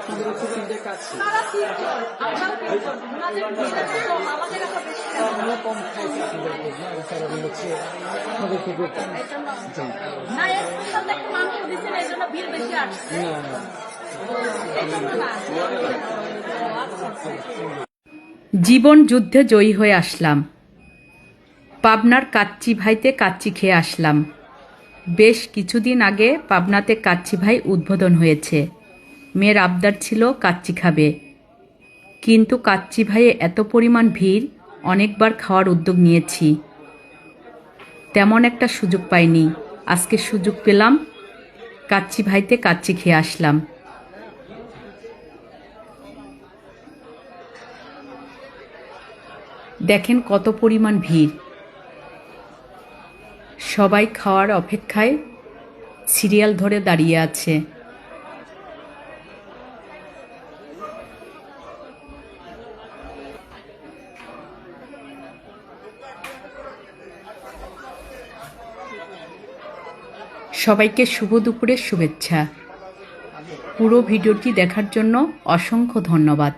আপনাদের হচ্ছে তিনটে কাছে তারা তিনজন, আমরাও তিনজন, ওনাদের ভিড়ের কম, আমাদের এত বেশি কেন? আমরা কম খাইছি আপনাদের খোঁজ না এই কারণে হচ্ছে আপনাদের থেকে এই জন্য জি না, স্পেশাল একটু মাংস দিচ্ছেন, এই জন্য বিল বেশি আসছে, না না এই জন্য না। জীবন যুদ্ধে জয়ী হয়ে আসলাম। পাবনার কাচ্চি ভাইতে কাচ্চি খেয়ে আসলাম। বেশ কিছুদিন আগে পাবনাতে কাচ্চি ভাই উদ্বোধন হয়েছে। মেয়ের আবদার ছিল কাচ্চি খাবে, কিন্তু কাচ্চি ভাইয়ে এত পরিমাণ ভিড়, অনেকবার খাওয়ার উদ্যোগ নিয়েছি, তেমন একটা সুযোগ পাইনি। আজকে সুযোগ পেলাম, কাচ্চি ভাইতে কাচ্চি খেয়ে আসলাম। দেখেন কত পরিমাণ ভিড়, সবাই খাওয়ার অপেক্ষায় সিরিয়াল ধরে দাঁড়িয়ে আছে। সবাইকে শুভ দুপুরের শুভেচ্ছা। পুরো ভিডিওটি দেখার জন্য অসংখ্য ধন্যবাদ।